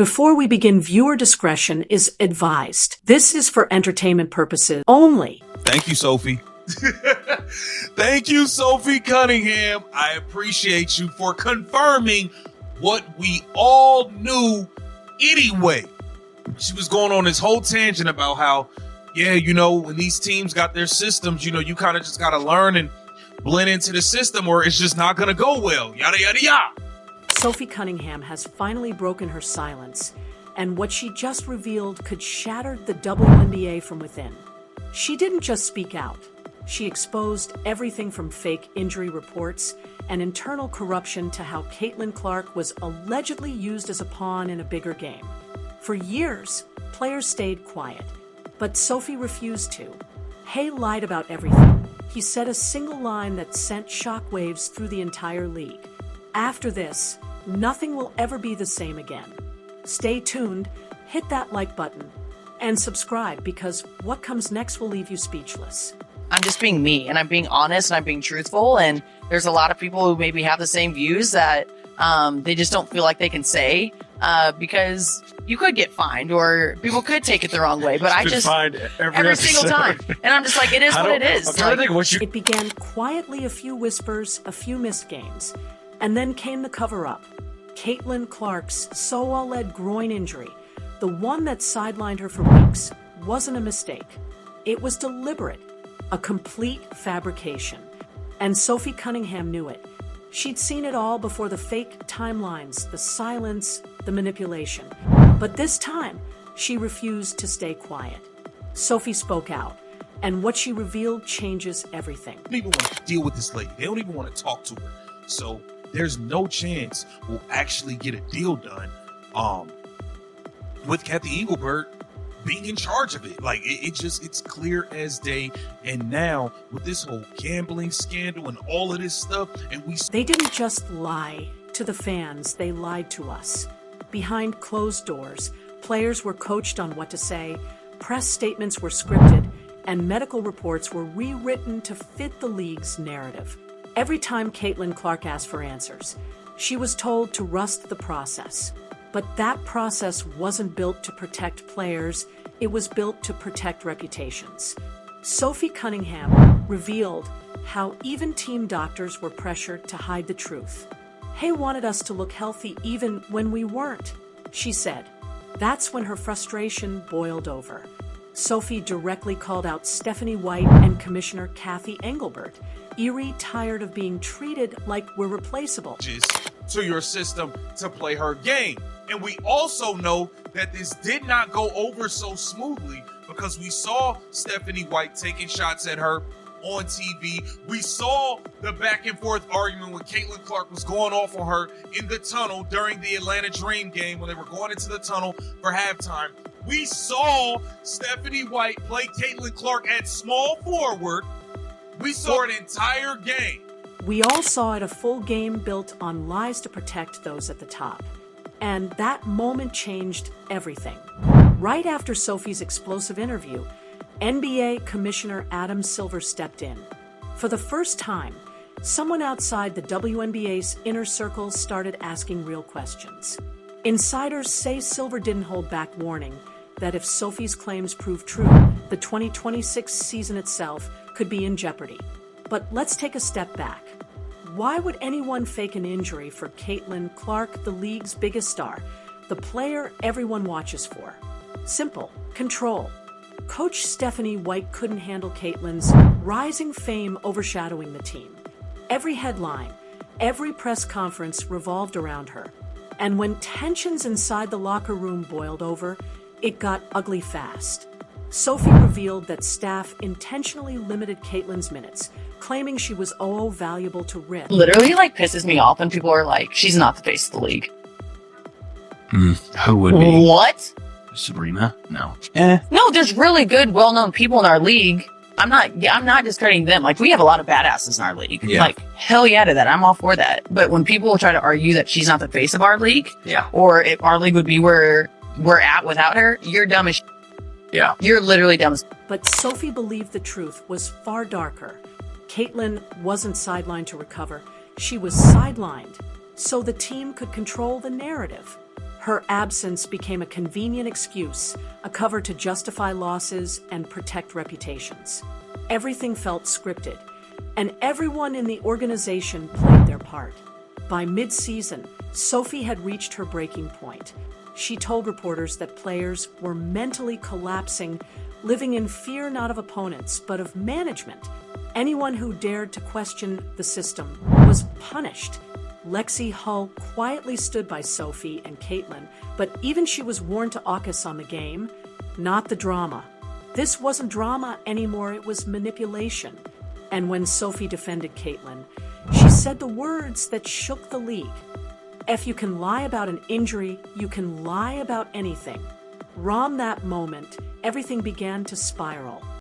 Before we begin, viewer discretion is advised. This is for entertainment purposes only. Thank you, Sophie. Thank you, Sophie Cunningham. I appreciate you for confirming what we all knew anyway. She was going on this whole tangent about how, when these teams got their systems, you kind of just got to learn and blend into the system or it's just not going to go well. Yada, yada, yada. Sophie Cunningham has finally broken her silence, and what she just revealed could shatter the WNBA from within. She didn't just speak out. She exposed everything from fake injury reports and internal corruption to how Caitlin Clark was allegedly used as a pawn in a bigger game. For years, players stayed quiet, but Sophie refused to. Hay lied about everything. He said a single line that sent shockwaves through the entire league. After this, nothing will ever be the same again. Stay tuned, hit that like button, and subscribe because what comes next will leave you speechless. I'm just being me, and I'm being honest, and I'm being truthful, and there's a lot of people who maybe have the same views that they just don't feel like they can say because you could get fined or people could take it the wrong way, but I just every single time, and I'm just like, it is what it is. It began quietly, a few whispers, a few missed games, and then came the cover-up. Caitlin Clark's psoas-led groin injury, the one that sidelined her for weeks, wasn't a mistake. It was deliberate, a complete fabrication. And Sophie Cunningham knew it. She'd seen it all before: the fake timelines, the silence, the manipulation. But this time, she refused to stay quiet. Sophie spoke out, and what she revealed changes everything. They don't even want to deal with this lady. They don't even want to talk to her. So there's no chance we'll actually get a deal done with Kathy Engelbert being in charge of it. Like, it's clear as day. And now with this whole gambling scandal and all of this stuff, and they didn't just lie to the fans, they lied to us. Behind closed doors, players were coached on what to say, press statements were scripted, and medical reports were rewritten to fit the league's narrative. Every time Caitlin Clark asked for answers, she was told to rust the process. But that process wasn't built to protect players, it was built to protect reputations. Sophie Cunningham revealed how even team doctors were pressured to hide the truth. Hay wanted us to look healthy even when we weren't, she said. That's when her frustration boiled over. Sophie directly called out Stephanie White and Commissioner Kathy Engelbert, tired of being treated like we're replaceable. To your system to play her game. And we also know that this did not go over so smoothly because we saw Stephanie White taking shots at her on TV. We saw the back and forth argument when Caitlin Clark was going off on her in the tunnel during the Atlanta Dream game when they were going into the tunnel for halftime. We saw Stephanie White play Caitlin Clark at small forward. We saw an entire game. We all saw it, a full game built on lies to protect those at the top. And that moment changed everything. Right after Sophie's explosive interview, NBA Commissioner Adam Silver stepped in. For the first time, someone outside the WNBA's inner circle started asking real questions. Insiders say Silver didn't hold back, warning that if Sophie's claims prove true, the 2026 season itself could be in jeopardy. But let's take a step back. Why would anyone fake an injury for Caitlin Clark, the league's biggest star, the player everyone watches for? Simple: control. Coach Stephanie White couldn't handle Caitlin's rising fame overshadowing the team. Every headline, every press conference revolved around her. And when tensions inside the locker room boiled over, it got ugly fast. Sophie revealed that staff intentionally limited Caitlin's minutes, claiming she was valuable to risk. Literally, pisses me off when people are like, she's not the face of the league. Who would be? What? Sabrina? No. No, there's really good, well-known people in our league. I'm not discrediting them. We have a lot of badasses in our league. Yeah. Hell yeah to that. I'm all for that. But when people try to argue that she's not the face of our league, or if our league would be where we're at without her, you're dumb as Yeah. You're literally dumb as. But Sophie believed the truth was far darker. Caitlin wasn't sidelined to recover. She was sidelined so the team could control the narrative. Her absence became a convenient excuse, a cover to justify losses and protect reputations. Everything felt scripted, and everyone in the organization played their part. By mid-season, Sophie had reached her breaking point. She told reporters that players were mentally collapsing, living in fear not of opponents, but of management. Anyone who dared to question the system was punished. Lexi Hull quietly stood by Sophie and Caitlin, but even she was warned to AUKUS on the game, not the drama. This wasn't drama anymore, it was manipulation. And when Sophie defended Caitlin, she said the words that shook the league. If you can lie about an injury, you can lie about anything. From that moment, everything began to spiral.